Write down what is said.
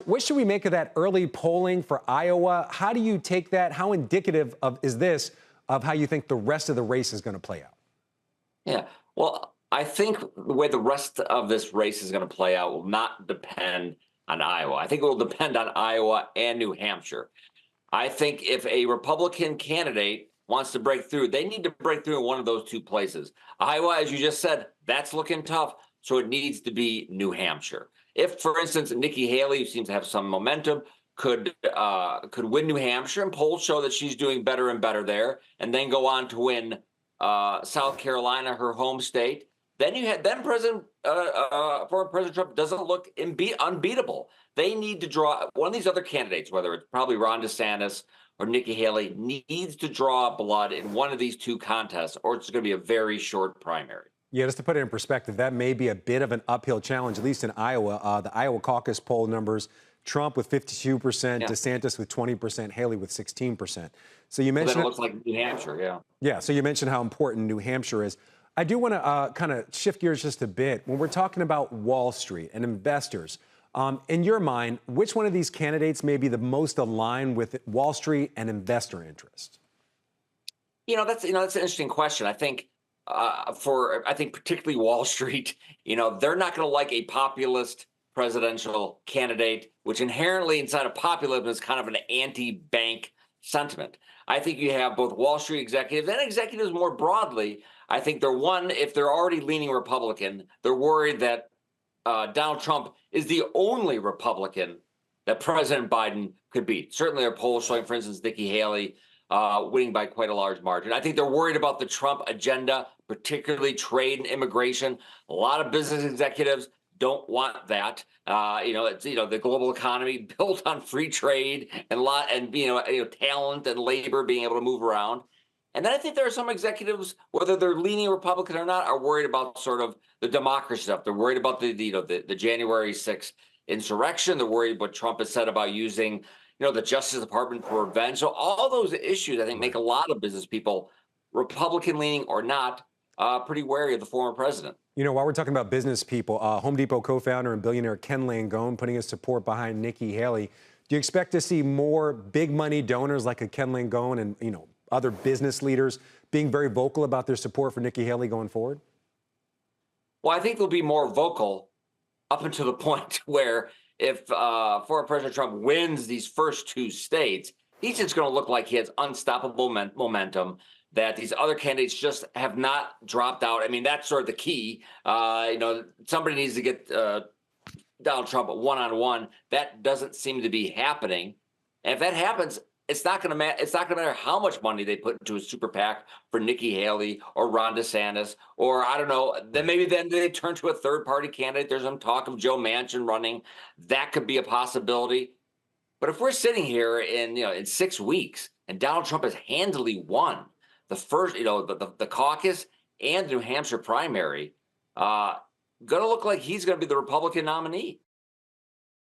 What should we make of that early polling for Iowa? How do you take that? How indicative is this of how you think the rest of the race is going to play out? Yeah. Well, I think the way the rest of this race is going to play out will not depend on Iowa. I think it will depend on Iowa and New Hampshire. I think if a Republican candidate wants to break through, they need to break through in one of those two places. Iowa, as you just said, that's looking tough. So it needs to be New Hampshire. If, for instance, Nikki Haley, who seems to have some momentum, could win New Hampshire, and polls show that she's doing better and better there, and then go on to win South Carolina, her home state, then former President Trump doesn't look unbeatable. They need to draw one of these other candidates, whether it's probably Ron DeSantis or Nikki Haley, needs to draw blood in one of these two contests, or it's going to be a very short primary. Yeah, just to put it in perspective, that may be a bit of an uphill challenge, at least in Iowa. The Iowa caucus poll numbers, Trump with 52%, DeSantis with 20%, Haley with 16%. So you mentioned— Well, then it looks like New Hampshire, yeah. Yeah, so you mentioned how important New Hampshire is. I do want to kind of shift gears just a bit. When we're talking about Wall Street and investors, in your mind, which one of these candidates may be the most aligned with Wall Street and investor interest? That's an interesting question. I think particularly Wall Street, they're not going to like a populist presidential candidate, which inherently inside of populism is kind of an anti-bank sentiment. I think you have both Wall Street executives and executives more broadly. I think if they're already leaning Republican, they're worried that Donald Trump is the only Republican that President Biden could beat. Certainly, there are polls showing, for instance, Nikki Haley winning by quite a large margin. I think they're worried about the Trump agenda, particularly trade and immigration. A lot of business executives don't want that. It's the global economy built on free trade and talent and labor being able to move around. And then I think there are some executives, whether they're leaning Republican or not, are worried about sort of the democracy stuff. They're worried about the January 6th insurrection. They're worried what Trump has said about using the Justice Department for revenge. So all those issues, I think, make a lot of business people, Republican leaning or not, pretty wary of the former president. While we're talking about business people, Home Depot co-founder and billionaire Ken Langone putting his support behind Nikki Haley. Do you expect to see more big money donors like a Ken Langone and, other business leaders being very vocal about their support for Nikki Haley going forward? Well, I think they'll be more vocal up until the point where if former President Trump wins these first two states, he's just going to look like he has unstoppable momentum, that these other candidates just have not dropped out. I mean, that's sort of the key. Somebody needs to get Donald Trump one-on-one. That doesn't seem to be happening. And if that happens, it's not going to matter. It's not going to matter how much money they put into a super PAC for Nikki Haley or Ron DeSantis, or I don't know. Then maybe they turn to a third-party candidate. There's some talk of Joe Manchin running. That could be a possibility. But if we're sitting here in 6 weeks and Donald Trump has handily won the first, the caucus and the New Hampshire primary, going to look like he's going to be the Republican nominee.